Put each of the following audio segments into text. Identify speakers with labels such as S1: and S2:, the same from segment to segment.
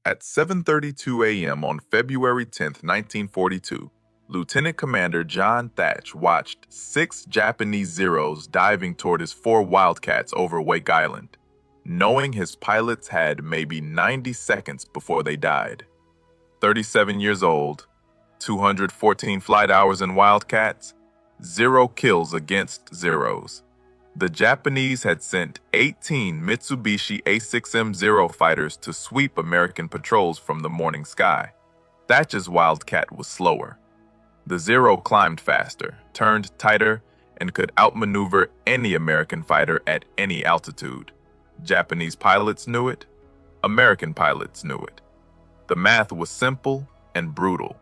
S1: At 7:32 a.m. on February 10, 1942, Lieutenant Commander John Thach watched 6 Japanese Zeros diving toward his 4 Wildcats over Wake Island, knowing his pilots had maybe 90 seconds before they died. 37 years old, 214 flight hours in Wildcats, 0 kills against Zeros. The Japanese had sent 18 Mitsubishi A6M0 fighters to sweep American patrols from the morning sky. Thach's Wildcat was slower. The Zero climbed faster, turned tighter, and could outmaneuver any American fighter at any altitude. Japanese pilots knew it. American pilots knew it. The math was simple and brutal.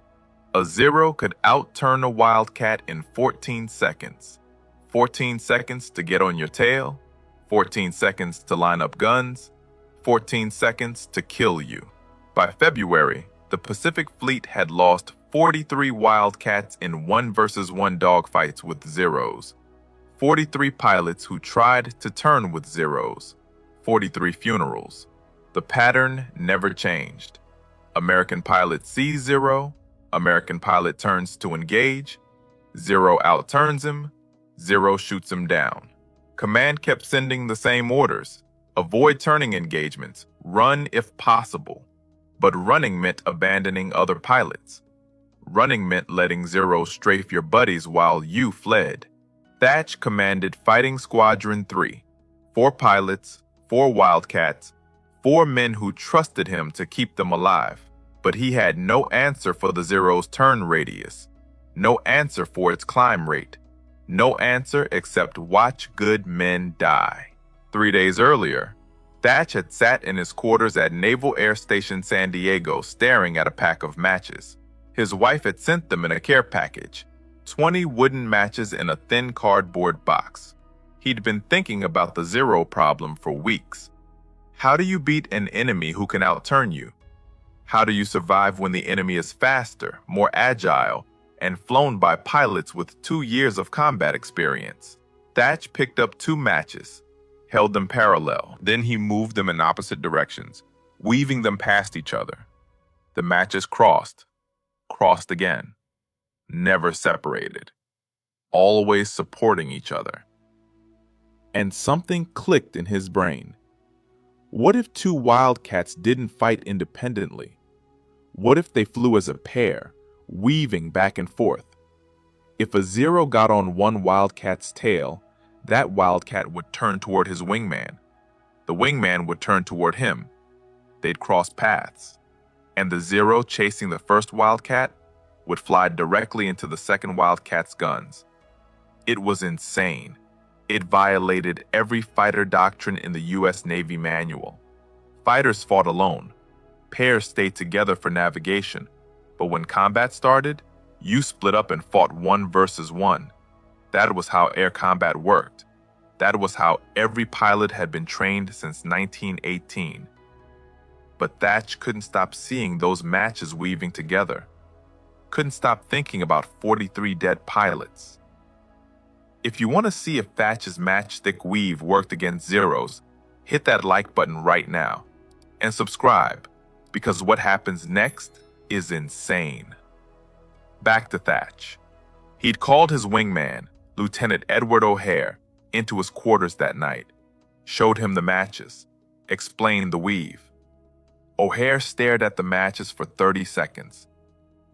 S1: A Zero could outturn a Wildcat in 14 seconds. 14 seconds to get on your tail, 14 seconds to line up guns, 14 seconds to kill you. By February, the Pacific Fleet had lost 43 Wildcats in 1-versus-1 dogfights with Zeros, 43 pilots who tried to turn with Zeros, 43 funerals. The pattern never changed. American pilot sees Zero, American pilot turns to engage, Zero outturns him, Zero shoots him down. Command kept sending the same orders. Avoid turning engagements. Run if possible. But running meant abandoning other pilots. Running meant letting Zero strafe your buddies while you fled. Thach commanded Fighting Squadron 3. 4 pilots, 4 Wildcats, 4 men who trusted him to keep them alive. But he had no answer for the Zero's turn radius. No answer for its climb rate. No answer except watch good men die. 3 days earlier, Thach had sat in his quarters at Naval Air Station San Diego staring at a pack of matches. His wife had sent them in a care package, 20 wooden matches in a thin cardboard box. He'd been thinking about the Zero problem for weeks. How do you beat an enemy who can outturn you? How do you survive when the enemy is faster, more agile, and flown by pilots with 2 years of combat experience? Thach picked up 2 matches, held them parallel. Then he moved them in opposite directions, weaving them past each other. The matches crossed again, never separated, always supporting each other. And something clicked in his brain. What if 2 Wildcats didn't fight independently? What if they flew as a pair, weaving back and forth? If a Zero got on one Wildcat's tail, that Wildcat would turn toward his wingman. The wingman would turn toward him. They'd cross paths. And the Zero chasing the first Wildcat would fly directly into the second Wildcat's guns. It was insane. It violated every fighter doctrine in the U.S. Navy manual. Fighters fought alone. Pairs stayed together for navigation. But when combat started, you split up and fought 1 versus 1. That was how air combat worked. That was how every pilot had been trained since 1918. But Thach couldn't stop seeing those matches weaving together. Couldn't stop thinking about 43 dead pilots. If you want to see if Thach's matchstick weave worked against Zeros, hit that like button right now. And subscribe, because what happens next is insane. Back to Thach. He'd called his wingman, Lieutenant Edward O'Hare, into his quarters that night, showed him the matches, explained the weave. O'Hare stared at the matches for 30 seconds.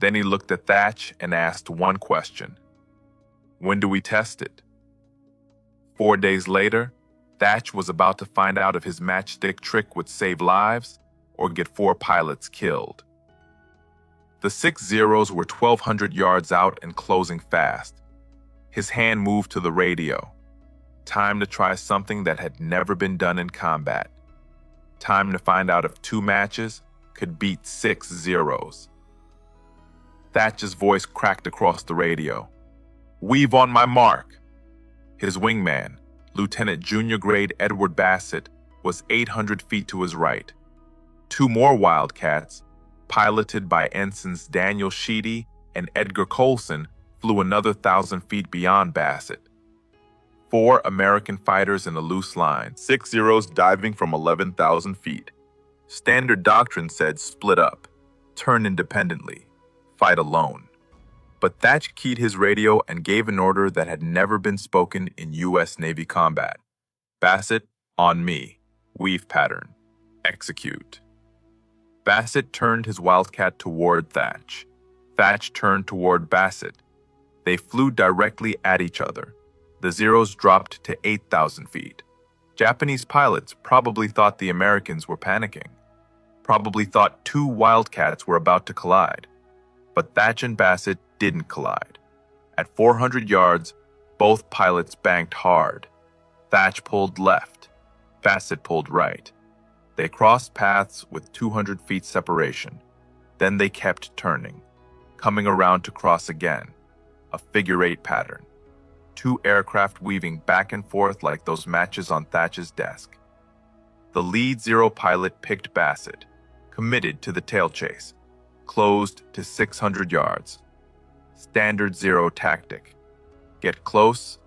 S1: Then he looked at Thach and asked one question. When do we test it? 4 days later, Thach was about to find out if his matchstick trick would save lives or get 4 pilots killed. The 6 Zeros were 1,200 yards out and closing fast. His hand moved to the radio. Time to try something that had never been done in combat. Time to find out if 2 matches could beat 6 Zeros. Thach's voice cracked across the radio. Weave on my mark. His wingman, Lieutenant Junior Grade Edward Bassett, was 800 feet to his right. 2 more Wildcats, piloted by Ensigns Daniel Sheedy and Edgar Colson, flew another 1,000 feet beyond Bassett. 4 American fighters in a loose line, 6 Zeros diving from 11,000 feet. Standard doctrine said split up, turn independently, fight alone. But Thach keyed his radio and gave an order that had never been spoken in U.S. Navy combat. Bassett, on me. Weave pattern. Execute. Bassett turned his Wildcat toward Thach. Thach turned toward Bassett. They flew directly at each other. The Zeros dropped to 8,000 feet. Japanese pilots probably thought the Americans were panicking. Probably thought two Wildcats were about to collide. But Thach and Bassett didn't collide. At 400 yards, both pilots banked hard. Thach pulled left. Bassett pulled right. They crossed paths with 200 feet separation. Then they kept turning, coming around to cross again. A figure-8 pattern. Two aircraft weaving back and forth like those matches on Thach's desk. The lead Zero pilot picked Bassett, committed to the tail chase, closed to 600 yards. Standard Zero tactic. Get close,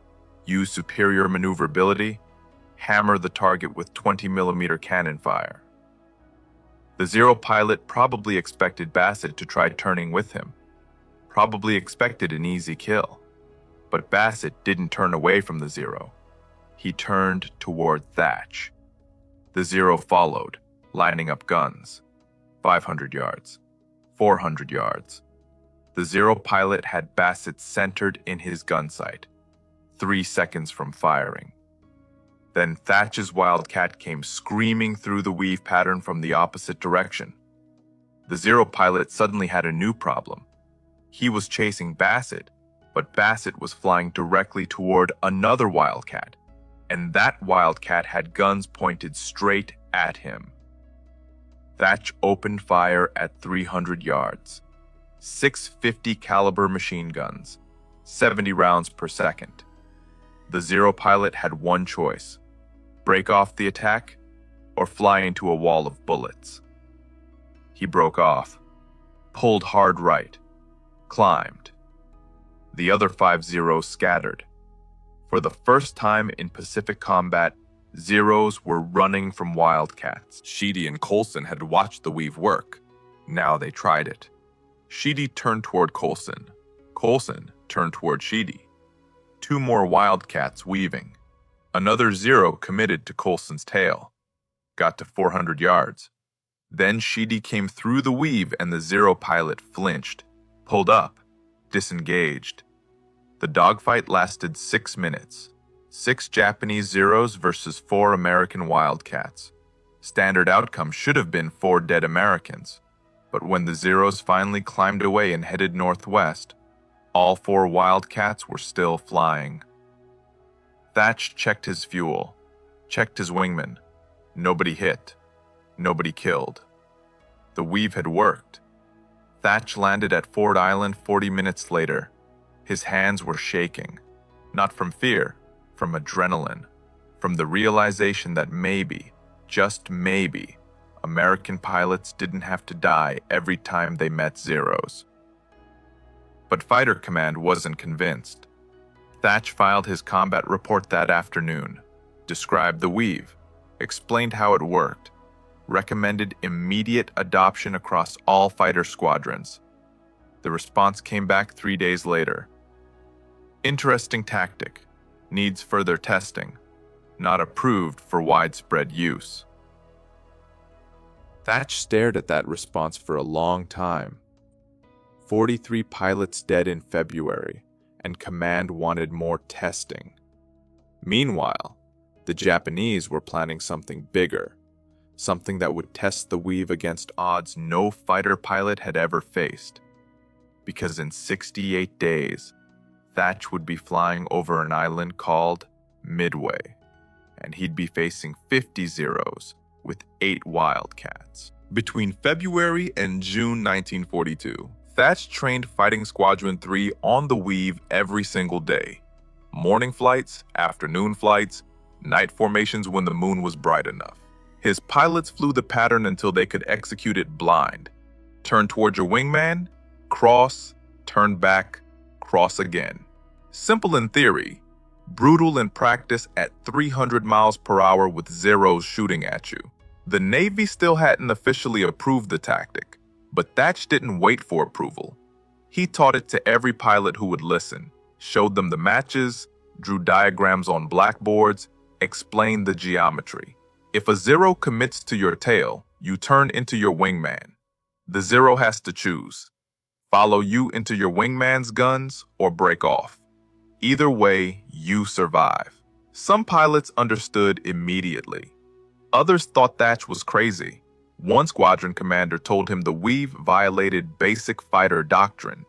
S1: use superior maneuverability, hammer the target with 20mm cannon fire. The Zero pilot probably expected Bassett to try turning with him. Probably expected an easy kill. But Bassett didn't turn away from the Zero. He turned toward Thach. The Zero followed, lining up guns. 500 yards. 400 yards. The Zero pilot had Bassett centered in his gun sight, 3 seconds from firing. Then Thach's Wildcat came screaming through the weave pattern from the opposite direction. The Zero pilot suddenly had a new problem. He was chasing Bassett, but Bassett was flying directly toward another Wildcat, and that Wildcat had guns pointed straight at him. Thach opened fire at 300 yards. 650 caliber machine guns, 70 rounds per second. The Zero pilot had one choice: break off the attack or fly into a wall of bullets. He broke off, pulled hard right, climbed. The other 5 Zeros scattered. For the first time in Pacific combat, Zeros were running from Wildcats. Sheedy and Coulson had watched the weave work. Now they tried it. Sheedy turned toward Coulson. Coulson turned toward Sheedy. 2 more Wildcats weaving. Another Zero committed to Coulson's tail. Got to 400 yards. Then Sheedy came through the weave and the Zero pilot flinched, pulled up, disengaged. The dogfight lasted 6 minutes. 6 Japanese Zeros versus 4 American Wildcats. Standard outcome should have been 4 dead Americans. But when the Zeros finally climbed away and headed northwest, all 4 Wildcats were still flying. Thach checked his fuel, checked his wingman. Nobody hit. Nobody killed. The weave had worked. Thach landed at Ford Island 40 minutes later. His hands were shaking, not from fear, from adrenaline, from the realization that maybe, just maybe, American pilots didn't have to die every time they met Zeros. But Fighter Command wasn't convinced. Thach filed his combat report that afternoon, described the weave, explained how it worked, recommended immediate adoption across all fighter squadrons. The response came back 3 days later. Interesting tactic. Needs further testing. Not approved for widespread use. Thach stared at that response for a long time. 43 pilots dead in February, and Command wanted more testing. Meanwhile, the Japanese were planning something bigger, something that would test the weave against odds no fighter pilot had ever faced. Because in 68 days, Thach would be flying over an island called Midway, and he'd be facing 50 Zeros with 8 Wildcats. Between February and June 1942, Thach trained Fighting Squadron 3 on the weave every single day. Morning flights, afternoon flights, night formations when the moon was bright enough. His pilots flew the pattern until they could execute it blind. Turn towards your wingman, cross, turn back, cross again. Simple in theory, brutal in practice at 300 miles per hour with Zeros shooting at you. The Navy still hadn't officially approved the tactic, but Thach didn't wait for approval. He taught it to every pilot who would listen, showed them the matches, drew diagrams on blackboards, explained the geometry. If a zero commits to your tail, you turn into your wingman. The zero has to choose: follow you into your wingman's guns or break off. Either way, you survive. Some pilots understood immediately. Others thought Thach was crazy. One squadron commander told him the Weave violated basic fighter doctrine.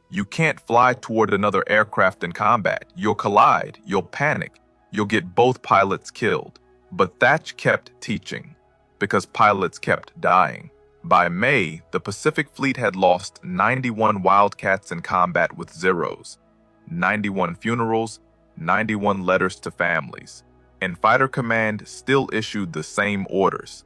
S1: You can't fly toward another aircraft in combat. You'll collide, you'll panic, you'll get both pilots killed. But Thach kept teaching, because pilots kept dying. By May, the Pacific Fleet had lost 91 Wildcats in combat with zeros, 91 funerals, 91 letters to families, and Fighter Command still issued the same orders: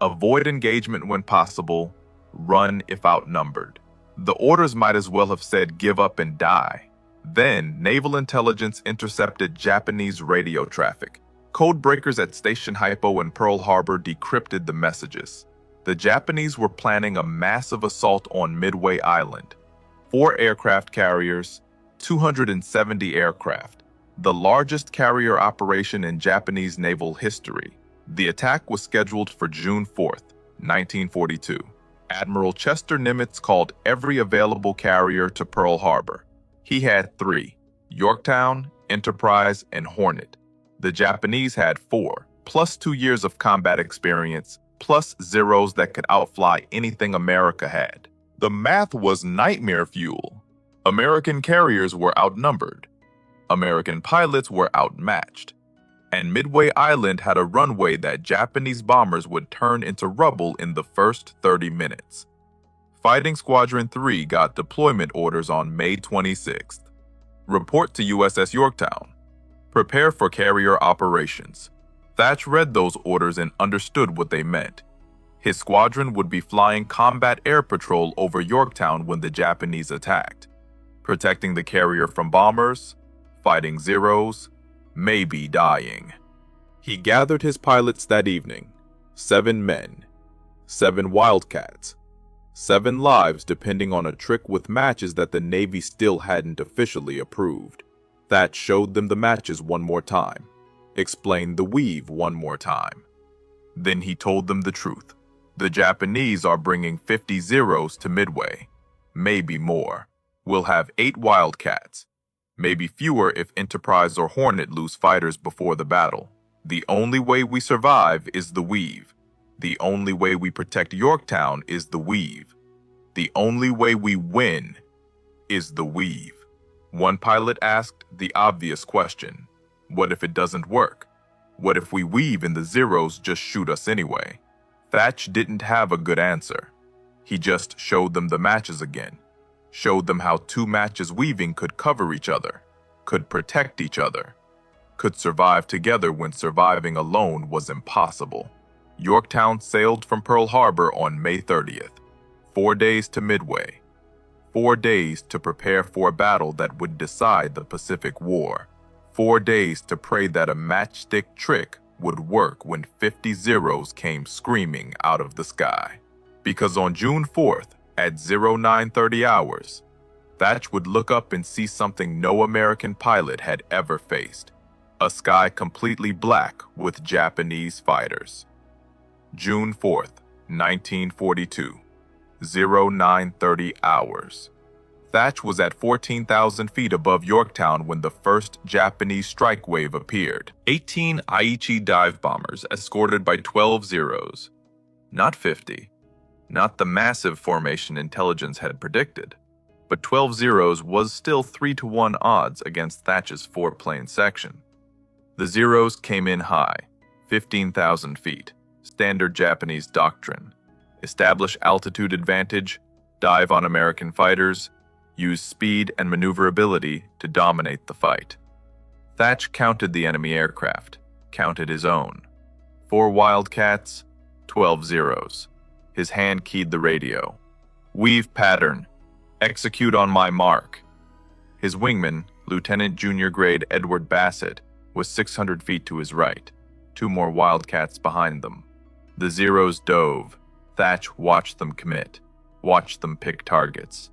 S1: avoid engagement when possible, run if outnumbered. The orders might as well have said give up and die. Then, naval intelligence intercepted Japanese radio traffic. Code breakers at Station Hypo in Pearl Harbor decrypted the messages. The Japanese were planning a massive assault on Midway Island. 4 aircraft carriers, 270 aircraft, the largest carrier operation in Japanese naval history. The attack was scheduled for June 4th, 1942. Admiral Chester Nimitz called every available carrier to Pearl Harbor. He had 3: Yorktown, Enterprise, and Hornet. The Japanese had 4, plus 2 years of combat experience, plus zeros that could outfly anything America had. The math was nightmare fuel. American carriers were outnumbered. American pilots were outmatched. And Midway Island had a runway that Japanese bombers would turn into rubble in the first 30 minutes. Fighting Squadron 3 got deployment orders on May 26th. Report to USS Yorktown. Prepare for carrier operations. Thach read those orders and understood what they meant. His squadron would be flying combat air patrol over Yorktown when the Japanese attacked, protecting the carrier from bombers, fighting zeros, maybe dying. He gathered his pilots that evening: 7 men, 7 Wildcats, 7 lives depending on a trick with matches that the Navy still hadn't officially approved. Thach showed them the matches one more time, explained the Weave one more time. Then he told them the truth. The Japanese are bringing 50 zeros to Midway, maybe more. We'll have 8 Wildcats, maybe fewer if Enterprise or Hornet lose fighters before the battle. The only way we survive is the Weave. The only way we protect Yorktown is the Weave. The only way we win is the Weave. One pilot asked the obvious question: what if it doesn't work? What if we weave and the zeros just shoot us anyway? Thach didn't have a good answer. He just showed them the matches again. Showed them how 2 matches weaving could cover each other, could protect each other, could survive together when surviving alone was impossible. Yorktown sailed from Pearl Harbor on May 30th. 4 days to Midway. 4 days to prepare for a battle that would decide the Pacific War. 4 days to pray that a matchstick trick would work when 50 zeros came screaming out of the sky. Because on June 4th, at 0930 hours, Thach would look up and see something no American pilot had ever faced: a sky completely black with Japanese fighters. June 4th, 1942, 0930 hours. Thach was at 14,000 feet above Yorktown when the first Japanese strike wave appeared. 18 Aichi dive bombers escorted by 12 zeros. Not 50. Not the massive formation intelligence had predicted. But 12 zeros was still 3-to-1 odds against Thach's 4-plane section. The zeros came in high, 15,000 feet. Standard Japanese doctrine. Establish altitude advantage, dive on American fighters, use speed and maneuverability to dominate the fight. Thach counted the enemy aircraft, counted his own. 4 Wildcats, 12 zeros. His hand keyed the radio. Weave pattern. Execute on my mark. His wingman, Lieutenant Junior Grade Edward Bassett, was 600 feet to his right, 2 more Wildcats behind them. The Zeros dove. Thach watched them commit, watched them pick targets.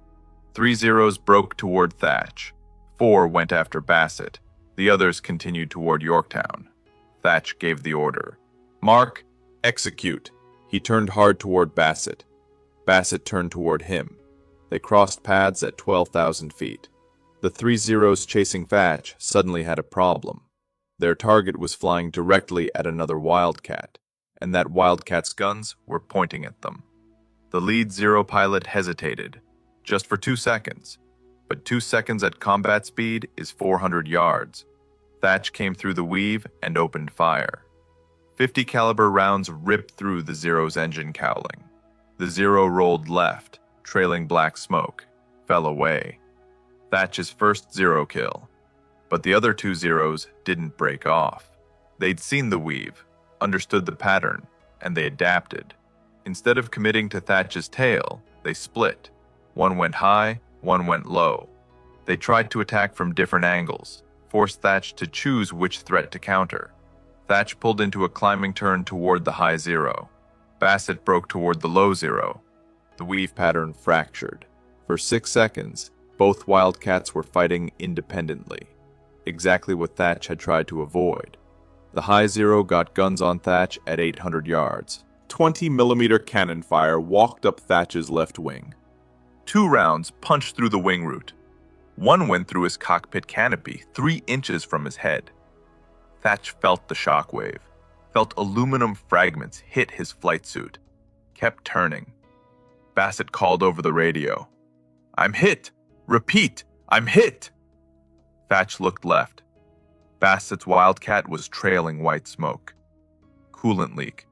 S1: 3 Zeros broke toward Thach. 4 went after Bassett. The others continued toward Yorktown. Thach gave the order. "Mark, execute." He turned hard toward Bassett. Bassett turned toward him. They crossed paths at 12,000 feet. The 3 Zeros chasing Thach suddenly had a problem. Their target was flying directly at another Wildcat, and that Wildcat's guns were pointing at them. The lead Zero pilot hesitated, just for 2 seconds, but 2 seconds at combat speed is 400 yards. Thach came through the weave and opened fire. 50 caliber rounds ripped through the Zero's engine cowling. The Zero rolled left, trailing black smoke, fell away. Thach's first Zero kill. But the other 2 Zeros didn't break off. They'd seen the weave, understood the pattern, and they adapted. Instead of committing to Thach's tail, they split. One went high, one went low. They tried to attack from different angles, forced Thach to choose which threat to counter. Thach pulled into a climbing turn toward the high Zero. Bassett broke toward the low Zero. The weave pattern fractured. For 6 seconds, both Wildcats were fighting independently, exactly what Thach had tried to avoid. The high Zero got guns on Thach at 800 yards. 20mm cannon fire walked up Thach's left wing. 2 rounds punched through the wing root. One went through his cockpit canopy 3 inches from his head. Thach felt the shockwave, felt aluminum fragments hit his flight suit, kept turning. Bassett called over the radio. "I'm hit! Repeat, I'm hit!" Thach looked left. Bassett's Wildcat was trailing white smoke. Coolant leak,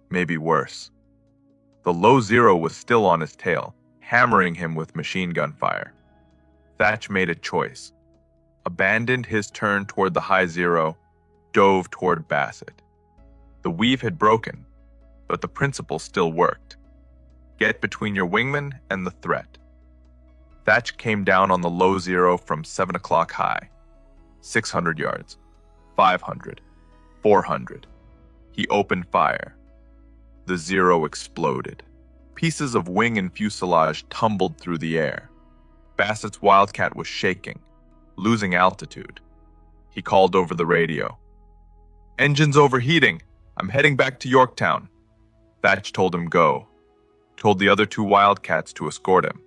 S1: maybe worse. The low Zero was still on his tail, hammering him with machine gun fire. Thach made a choice. Abandoned his turn toward the high Zero, dove toward Bassett. The weave had broken, but the principle still worked. Get between your wingman and the threat. Thach came down on the low Zero from 7 o'clock high. 600 yards, 500, 400. He opened fire. The Zero exploded. Pieces of wing and fuselage tumbled through the air. Bassett's Wildcat was shaking, losing altitude. He called over the radio. "Engine's overheating. I'm heading back to Yorktown." Thach told him go. Told the other 2 Wildcats to escort him.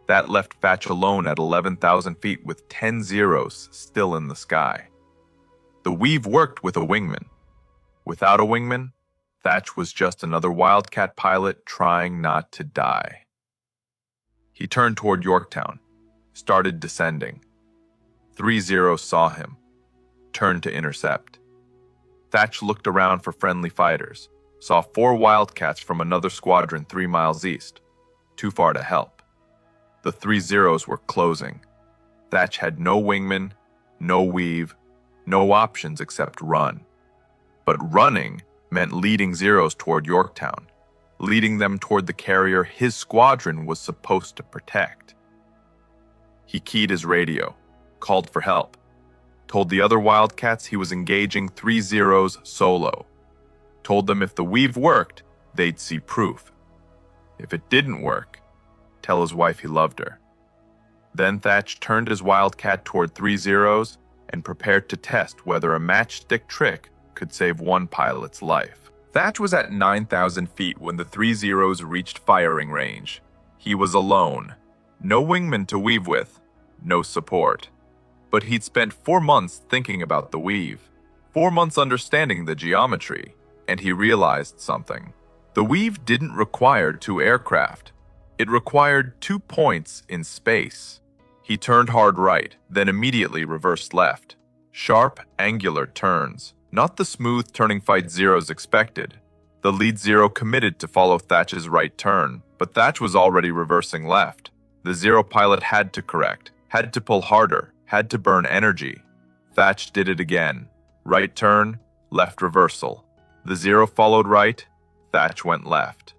S1: That left Thach alone at 11,000 feet with 10 Zeros still in the sky. The weave worked with a wingman. Without a wingman, Thach was just another Wildcat pilot trying not to die. He turned toward Yorktown, started descending. 3 Zeros saw him, turned to intercept. Thach looked around for friendly fighters, saw 4 Wildcats from another squadron 3 miles east, too far to help. The 3 Zeros were closing. Thach had no wingman, no weave, no options except run. But running meant leading Zeros toward Yorktown, leading them toward the carrier his squadron was supposed to protect. He keyed his radio, called for help, told the other Wildcats he was engaging 3 Zeros solo, told them if the weave worked, they'd see proof. If it didn't work, tell his wife he loved her. Then Thach turned his Wildcat toward 3 Zeros and prepared to test whether a matchstick trick could save one pilot's life. Thach was at 9,000 feet when the 3 Zeros reached firing range. He was alone. No wingman to weave with, no support. But he'd spent 4 months thinking about the weave, 4 months understanding the geometry, and he realized something. The weave didn't require 2 aircraft. It required 2 points in space. He turned hard right, then immediately reversed left. Sharp, angular turns. Not the smooth turning fight Zeros expected. The lead Zero committed to follow Thach's right turn, but Thach was already reversing left. The Zero pilot had to correct, had to pull harder, had to burn energy. Thach did it again. Right turn, left reversal. The Zero followed right, Thach went left.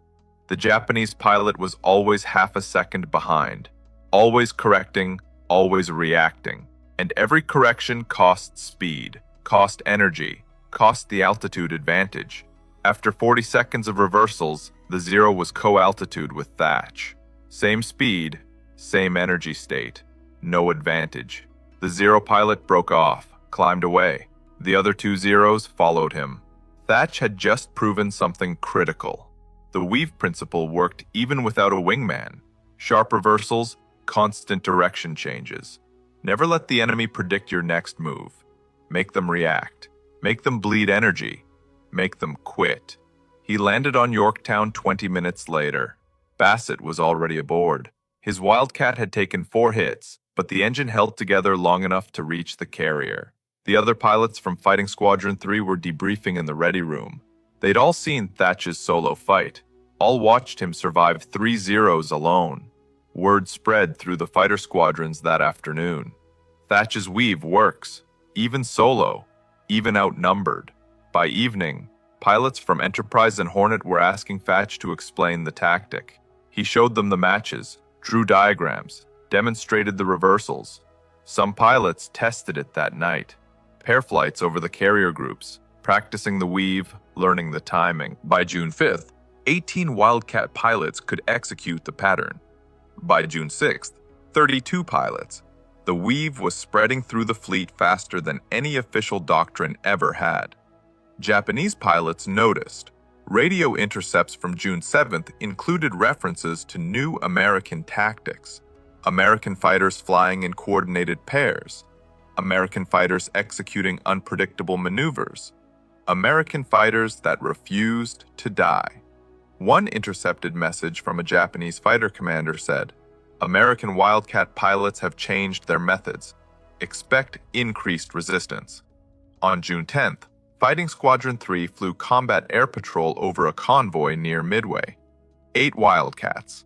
S1: The Japanese pilot was always half a second behind, always correcting, always reacting, and every correction cost speed, cost energy, cost the altitude advantage. After 40 seconds of reversals, the Zero was co-altitude with Thach. Same speed, same energy state, no advantage. The Zero pilot broke off, climbed away. The other two Zeros followed him. Thach had just proven something critical. The Weave principle worked even without a wingman. Sharp reversals, constant direction changes. Never let the enemy predict your next move. Make them react. Make them bleed energy. Make them quit. He landed on Yorktown 20 minutes later. Bassett was already aboard. His Wildcat had taken 4 hits, but the engine held together long enough to reach the carrier. The other pilots from Fighting Squadron 3 were debriefing in the ready room. They'd all seen Thach's solo fight. All watched him survive 3 Zeros alone. Word spread through the fighter squadrons that afternoon. Thach's Weave works, even solo, even outnumbered. By evening, pilots from Enterprise and Hornet were asking Thach to explain the tactic. He showed them the matches, drew diagrams, demonstrated the reversals. Some pilots tested it that night. Pair flights over the carrier groups, practicing the Weave, learning the timing. By June 5th, 18 Wildcat pilots could execute the pattern. By June 6th, 32 pilots. The Weave was spreading through the fleet faster than any official doctrine ever had. Japanese pilots noticed. Radio intercepts from June 7th included references to new American tactics. American fighters flying in coordinated pairs. American fighters executing unpredictable maneuvers. American fighters that refused to die. One intercepted message from a Japanese fighter commander said, "American Wildcat pilots have changed their methods. Expect increased resistance." On June 10th, Fighting Squadron 3 flew combat air patrol over a convoy near Midway. 8 Wildcats.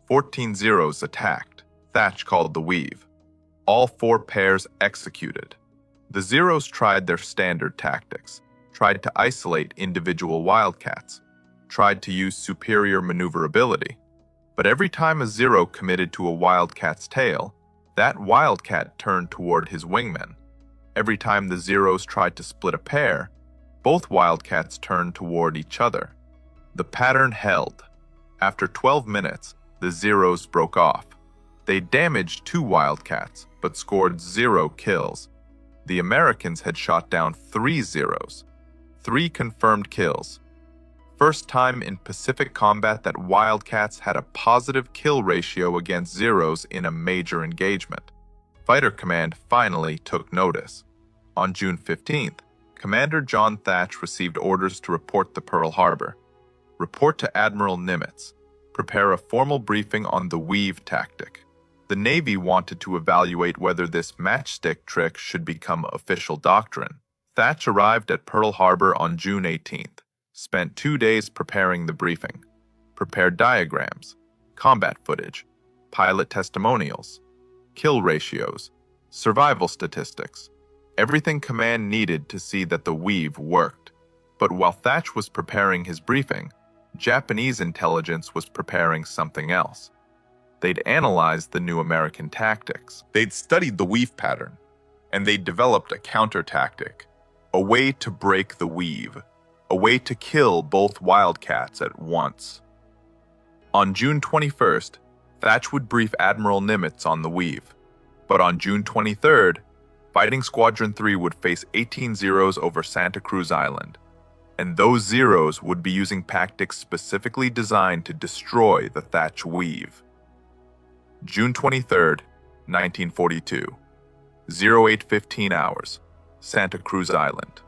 S1: 14 Zeros attacked. Thach called the Weave. All 4 pairs executed. The Zeros tried their standard tactics, tried to isolate individual Wildcats, tried to use superior maneuverability. But every time a Zero committed to a Wildcat's tail, that Wildcat turned toward his wingman. Every time the Zeros tried to split a pair, both Wildcats turned toward each other. The pattern held. After 12 minutes, the Zeros broke off. They damaged 2 Wildcats, but scored 0 kills. The Americans had shot down 3 Zeros. 3 confirmed kills. First time in Pacific combat that Wildcats had a positive kill ratio against Zeros in a major engagement. Fighter Command finally took notice. On June 15th, Commander John Thach received orders to report to Pearl Harbor. Report to Admiral Nimitz. Prepare a formal briefing on the Weave tactic. The Navy wanted to evaluate whether this matchstick trick should become official doctrine. Thach arrived at Pearl Harbor on June 18th. Spent 2 days preparing the briefing. Prepared diagrams, combat footage, pilot testimonials, kill ratios, survival statistics. Everything command needed to see that the Weave worked. But while Thach was preparing his briefing, Japanese intelligence was preparing something else. They'd analyzed the new American tactics. They'd studied the Weave pattern, and they'd developed a counter tactic, a way to break the Weave, a way to kill both Wildcats at once. On June 21st, Thach would brief Admiral Nimitz on the Weave. But on June 23rd, Fighting Squadron 3 would face 18 Zeros over Santa Cruz Island. And those Zeros would be using tactics specifically designed to destroy the Thach Weave. June 23rd, 1942. 08:15 hours, Santa Cruz Island.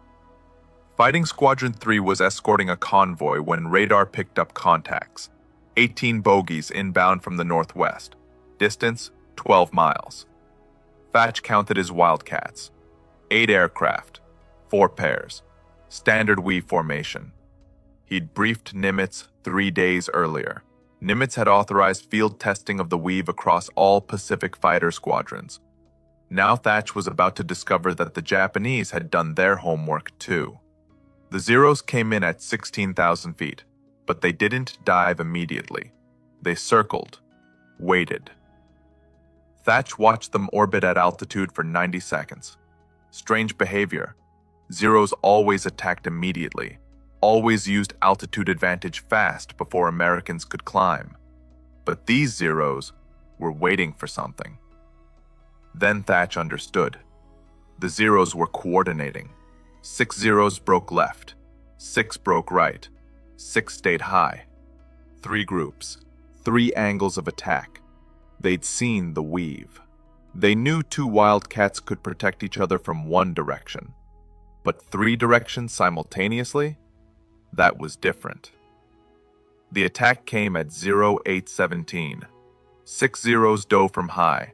S1: Fighting Squadron 3 was escorting a convoy when radar picked up contacts. 18 bogies inbound from the northwest. Distance, 12 miles. Thach counted his Wildcats. 8 aircraft, 4 pairs. Standard Weave formation. He'd briefed Nimitz 3 days earlier. Nimitz had authorized field testing of the Weave across all Pacific fighter squadrons. Now Thach was about to discover that the Japanese had done their homework too. The Zeros came in at 16,000 feet, but they didn't dive immediately. They circled, waited. Thach watched them orbit at altitude for 90 seconds. Strange behavior. Zeros always attacked immediately. always used altitude advantage fast before Americans could climb. But these Zeros were waiting for something. Then Thach understood. The Zeros were coordinating. 6 Zeros broke left, 6 broke right, 6 stayed high. 3 groups, 3 angles of attack. They'd seen the weave. They knew 2 Wildcats could protect each other from one direction. But 3 directions simultaneously? That was different. The attack came at 0817. 6 Zeros dove from high.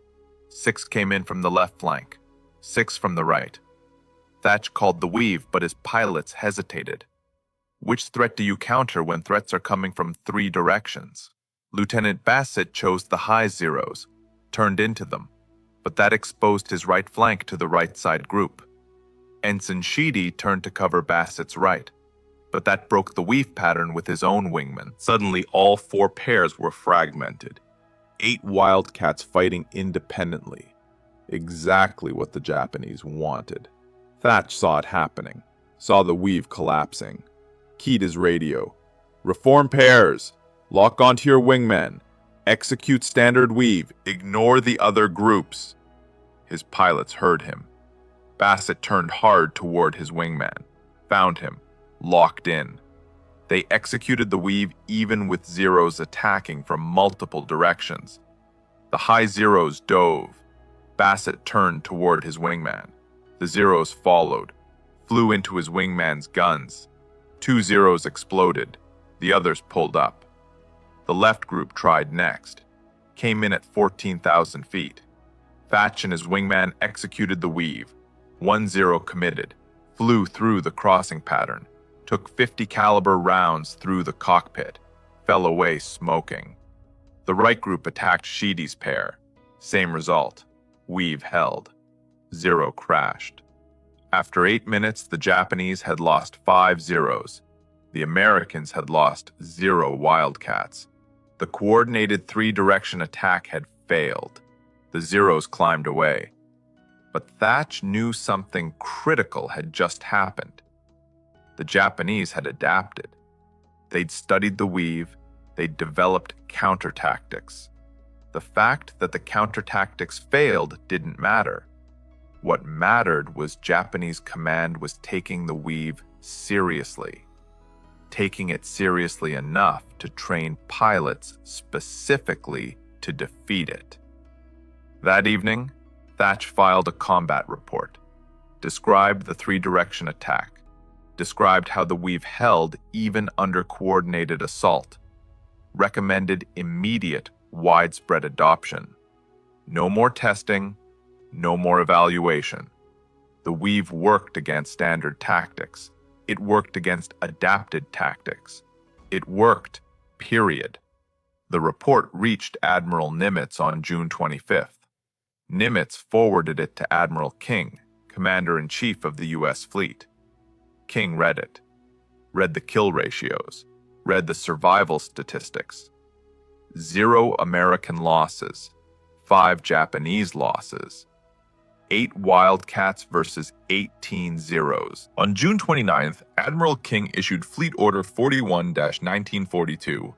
S1: 6 came in from the left flank. 6 from the right. Thach called the weave, but his pilots hesitated. Which threat do you counter when threats are coming from 3 directions? Lieutenant Bassett chose the high Zeros, turned into them, but that exposed his right flank to the right side group. Ensign Sheedy turned to cover Bassett's right, but that broke the weave pattern with his own wingman.
S2: Suddenly, all 4 pairs were fragmented. 8 Wildcats fighting independently. Exactly what the Japanese wanted. Thach saw it happening, saw the weave collapsing. Keyed his radio. Reform pairs. Lock onto your wingmen. Execute standard weave. Ignore the other groups. His pilots heard him. Bassett turned hard toward his wingman. Found him. Locked in. They executed the weave even with Zeros attacking from multiple directions. The high Zeros dove. Bassett turned toward his wingman. The Zeros followed, flew into his wingman's guns. 2 Zeros exploded. The others pulled up. The left group tried next. Came in at 14,000 feet. Thach and his wingman executed the weave. 1 Zero committed. Flew through the crossing pattern. Took 50 caliber rounds through the cockpit. Fell away smoking. The right group attacked Sheedy's pair. Same result. Weave held. 0 crashed. After 8 minutes, the Japanese had lost 5 Zeros. The Americans had lost 0 Wildcats. The coordinated 3-direction attack had failed. The Zeros climbed away. But Thach knew something critical had just happened. The Japanese had adapted. They'd studied the weave. They'd developed counter-tactics. The fact that the counter-tactics failed didn't matter. What mattered was Japanese command was taking the weave seriously. Taking it seriously enough to train pilots specifically to defeat it. That evening, Thach filed a combat report, described the 3-direction attack, described how the weave held even under coordinated assault, recommended immediate widespread adoption. No more testing, no more evaluation. The weave worked against standard tactics. It worked against adapted tactics. It worked, period. The report reached Admiral Nimitz on June 25th. Nimitz forwarded it to Admiral King, Commander-in-Chief of the U.S. Fleet. King read it. Read the kill ratios. Read the survival statistics. 0 American losses. 5 Japanese losses. 8 Wildcats versus 18 Zeros. On June 29th, Admiral King issued Fleet Order 41-1942.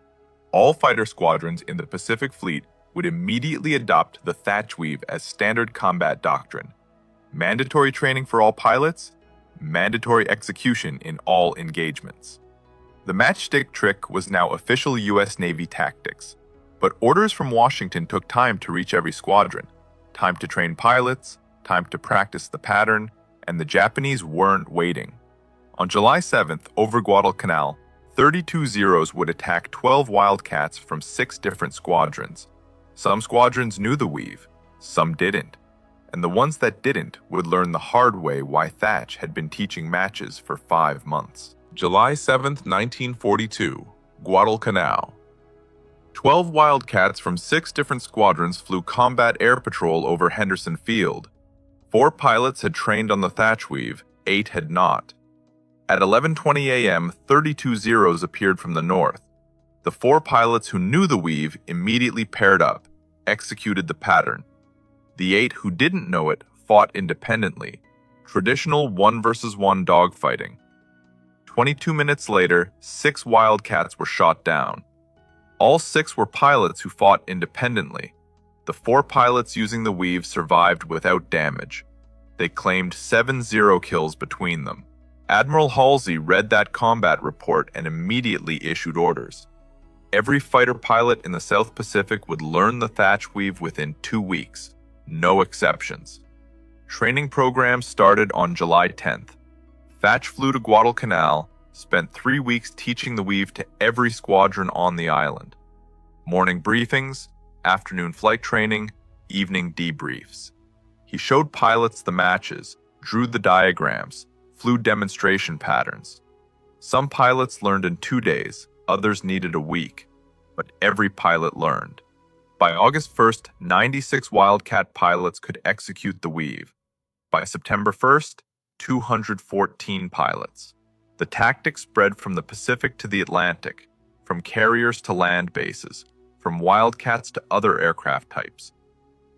S2: All fighter squadrons in the Pacific Fleet would immediately adopt the Thach Weave as standard combat doctrine. Mandatory training for all pilots, mandatory execution in all engagements. The matchstick trick was now official U.S. Navy tactics, but orders from Washington took time to reach every squadron, time to train pilots, time to practice the pattern, and the Japanese weren't waiting. On July 7th, over Guadalcanal, 32 Zeros would attack 12 Wildcats from 6 different squadrons. Some squadrons knew the weave, some didn't, and the ones that didn't would learn the hard way why Thach had been teaching matches for 5 months. July 7th, 1942, Guadalcanal. 12 Wildcats from 6 different squadrons flew combat air patrol over Henderson Field. 4 pilots had trained on the Thach Weave, 8 had not. At 11:20 a.m., 32 Zeros appeared from the north. The 4 pilots who knew the weave immediately paired up, executed the pattern. The 8 who didn't know it fought independently, traditional 1 versus 1 dogfighting.
S1: 22 minutes later, 6 Wildcats were shot down. All 6 were pilots who fought independently. The 4 pilots using the Weave survived without damage. They claimed 7-0 kills between them. Admiral Halsey read that combat report and immediately issued orders. Every fighter pilot in the South Pacific would learn the Thach Weave within 2 weeks. No exceptions. Training programs started on July 10th. Thach flew to Guadalcanal, spent 3 weeks teaching the Weave to every squadron on the island. Morning briefings, afternoon flight training, evening debriefs. He showed pilots the matches, drew the diagrams, flew demonstration patterns. Some pilots learned in 2 days, others needed a week, but every pilot learned. By August 1st, 96 Wildcat pilots could execute the Weave. By September 1st, 214 pilots. The tactic spread from the Pacific to the Atlantic, from carriers to land bases, from Wildcats to other aircraft types.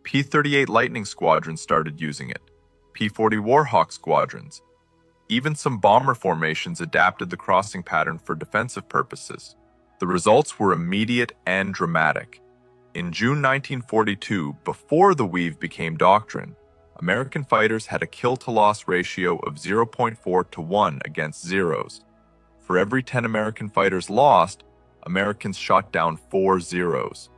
S1: P-38 Lightning squadrons started using it, P-40 Warhawk squadrons. Even some bomber formations adapted the crossing pattern for defensive purposes. The results were immediate and dramatic. In June 1942, before the Weave became doctrine, American fighters had a kill-to-loss ratio of 0.4 to 1 against Zeros. For every 10 American fighters lost, Americans shot down 4 Zeros.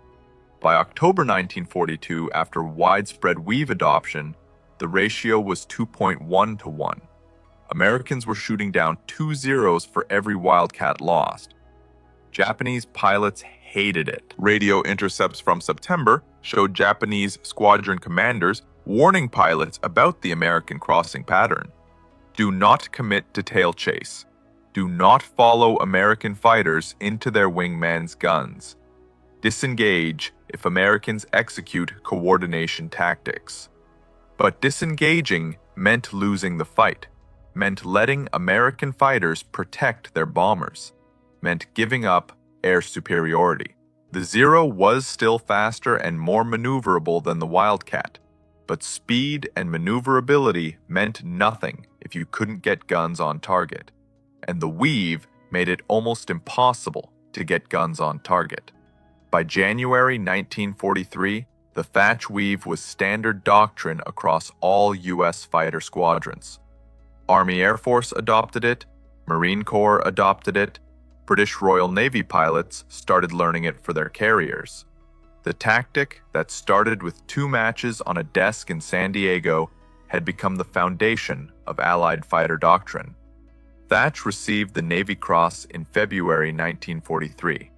S1: By October 1942, after widespread Weave adoption, the ratio was 2.1 to 1. Americans were shooting down 2 Zeros for every Wildcat lost. Japanese pilots hated it. Radio intercepts from September showed Japanese squadron commanders warning pilots about the American crossing pattern. Do not commit to tail chase. Do not follow American fighters into their wingman's guns. Disengage if Americans execute coordination tactics. But disengaging meant losing the fight, meant letting American fighters protect their bombers, meant giving up air superiority. The Zero was still faster and more maneuverable than the Wildcat, but speed and maneuverability meant nothing if you couldn't get guns on target, and the Weave made it almost impossible to get guns on target. By January 1943, the Thach Weave was standard doctrine across all U.S. fighter squadrons. Army Air Force adopted it, Marine Corps adopted it, British Royal Navy pilots started learning it for their carriers. The tactic that started with 2 matches on a desk in San Diego had become the foundation of Allied fighter doctrine. Thach received the Navy Cross in February 1943.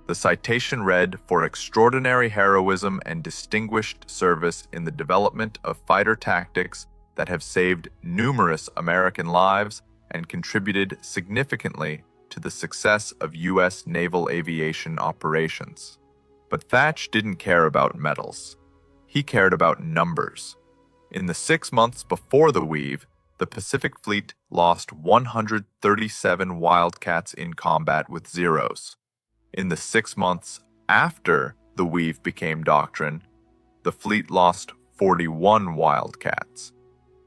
S1: The citation read, "For extraordinary heroism and distinguished service in the development of fighter tactics that have saved numerous American lives and contributed significantly to the success of U.S. naval aviation operations." But Thach didn't care about medals. He cared about numbers. In the 6 months before the Weave, the Pacific Fleet lost 137 Wildcats in combat with Zeros. In the 6 months after the Weave became doctrine, the fleet lost 41 Wildcats.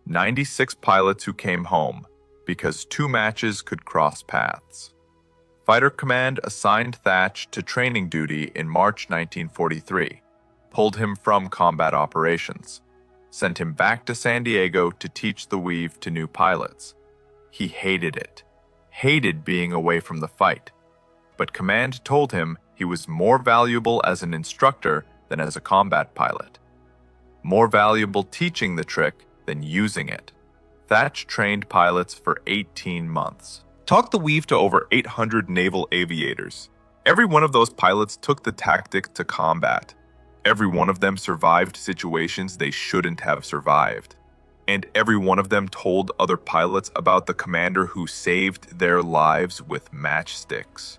S1: 96 pilots who came home because 2 matches could cross paths. Fighter Command assigned Thach to training duty in March 1943, pulled him from combat operations, sent him back to San Diego to teach the Weave to new pilots. He hated it, hated being away from the fight, but Command told him he was more valuable as an instructor than as a combat pilot. More valuable teaching the trick than using it. Thach trained pilots for 18 months. Taught the Weave to over 800 naval aviators. Every one of those pilots took the tactic to combat. Every one of them survived situations they shouldn't have survived. And every one of them told other pilots about the commander who saved their lives with matchsticks.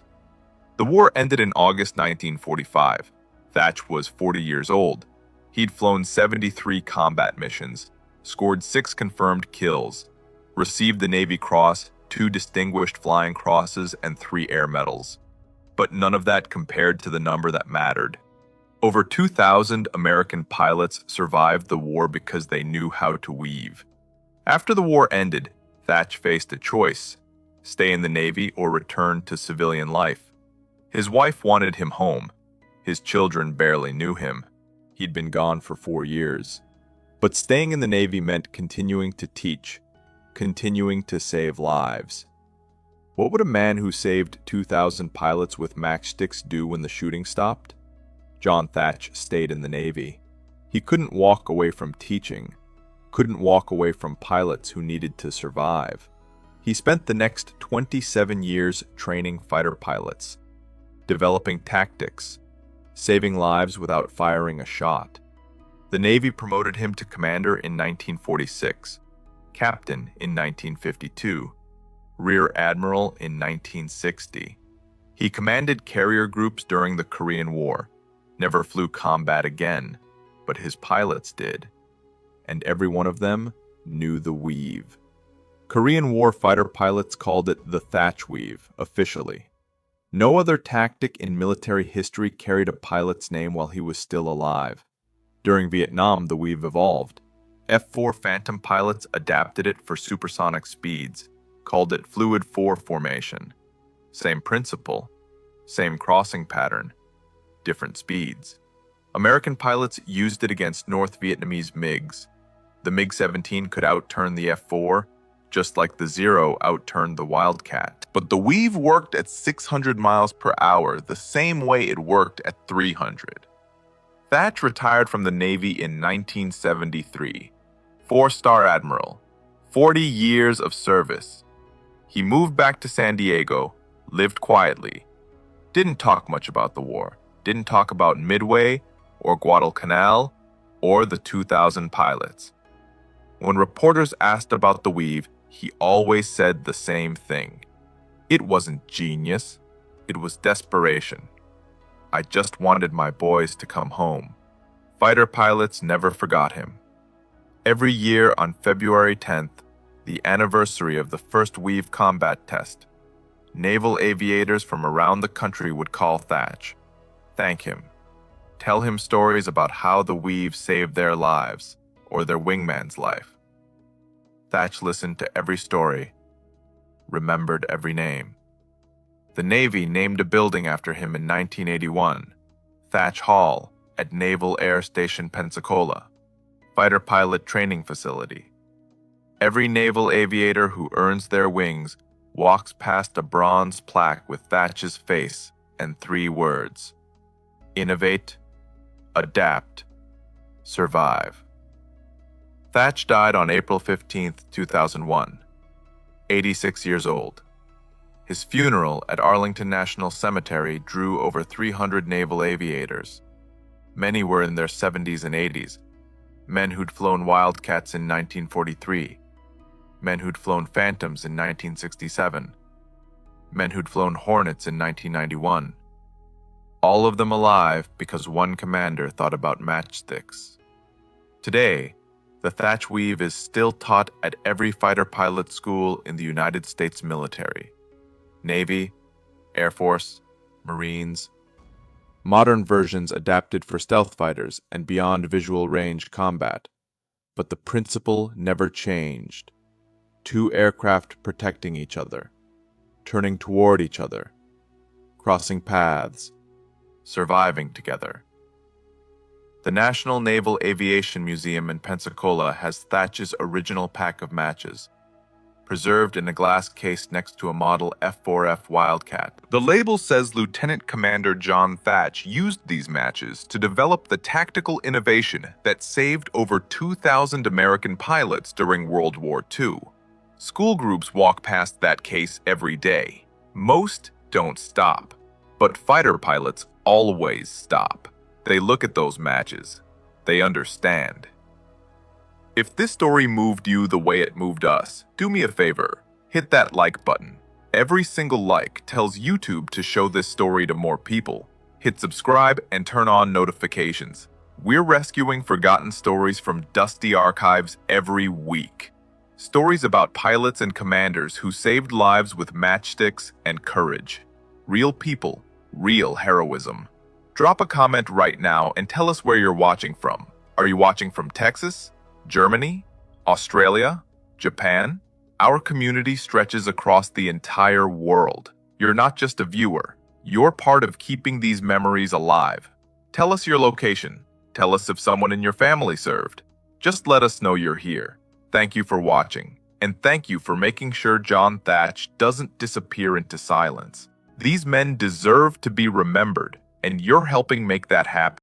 S1: The war ended in August 1945. Thach was 40 years old. He'd flown 73 combat missions, scored 6 confirmed kills, received the Navy Cross, 2 Distinguished Flying Crosses, and 3 Air Medals. But none of that compared to the number that mattered. Over 2,000 American pilots survived the war because they knew how to weave. After the war ended, Thach faced a choice: stay in the Navy or return to civilian life. His wife wanted him home. His children barely knew him.
S2: He'd been gone for 4 years. But staying in the Navy meant continuing to teach, continuing to save lives. What would a man who saved 2,000 pilots with matchsticks do when the shooting stopped? John Thach stayed in the Navy. He couldn't walk away from teaching, couldn't walk away from pilots who needed to survive. He spent the next 27 years training fighter pilots, developing tactics, saving lives without firing a shot. The Navy promoted him to commander in 1946, captain in 1952, rear admiral in 1960. He commanded carrier groups during the Korean War, never flew combat again, but his pilots did. And every one of them knew the weave. Korean War fighter pilots called it the Thach Weave, officially. No other tactic in military history carried a pilot's name while he was still alive. During Vietnam, the weave evolved. F4 Phantom pilots adapted it for supersonic speeds, called it Fluid 4 formation. Same principle, same crossing pattern, different speeds. American pilots used it against North Vietnamese MiGs. The MiG-17 could outturn the F4, just like the Zero outturned the Wildcat. But the Weave worked at 600 miles per hour, the same way it worked at 300. Thach retired from the Navy in 1973. 4-star admiral, 40 years of service. He moved back to San Diego, lived quietly, didn't talk much about the war, didn't talk about Midway or Guadalcanal or the 2,000 pilots. When reporters asked about the Weave, he always said the same thing. It wasn't genius, it was desperation. I just wanted my boys to come home. Fighter pilots never forgot him. Every year on February 10th, the anniversary of the first Weave combat test, naval aviators from around the country would call Thach, thank him, tell him stories about how the Weave saved their lives or their wingman's life. Thach listened to every story, remembered every name. The Navy named a building after him in 1981, Thach Hall at Naval Air Station Pensacola, fighter pilot training facility. Every naval aviator who earns their wings walks past a bronze plaque with Thach's face and 3 words: innovate, adapt, survive. Thach died on April 15, 2001, 86 years old. His funeral at Arlington National Cemetery drew over 300 naval aviators. Many were in their 70s and 80s, men who'd flown Wildcats in 1943, men who'd flown Phantoms in 1967, men who'd flown Hornets in 1991. All of them alive because one commander thought about matchsticks. Today, the Thach Weave is still taught at every fighter pilot school in the United States military. Navy, Air Force, Marines. Modern versions adapted for stealth fighters and beyond visual range combat. But the principle never changed. 2 aircraft protecting each other, turning toward each other, crossing paths, surviving together. The National Naval Aviation Museum in Pensacola has Thach's original pack of matches, preserved in a glass case next to a model F4F Wildcat. The label says Lieutenant Commander John Thach used these matches to develop the tactical innovation that saved over 2,000 American pilots during World War II. School groups walk past that case every day. Most don't stop, but fighter pilots always stop. They look at those matches. They understand. If this story moved you the way it moved us, do me a favor, hit that like button. Every single like tells YouTube to show this story to more people. Hit subscribe and turn on notifications. We're rescuing forgotten stories from dusty archives every week. Stories about pilots and commanders who saved lives with matchsticks and courage. Real people, real heroism. Drop a comment right now and tell us where you're watching from. Are you watching from Texas, Germany, Australia, Japan?
S1: Our community stretches across the entire world. You're not just a viewer. You're part of keeping these memories alive. Tell us your location. Tell us if someone in your family served. Just let us know you're here. Thank you for watching. And thank you for making sure John Thach doesn't disappear into silence. These men deserve to be remembered, and you're helping make that happen.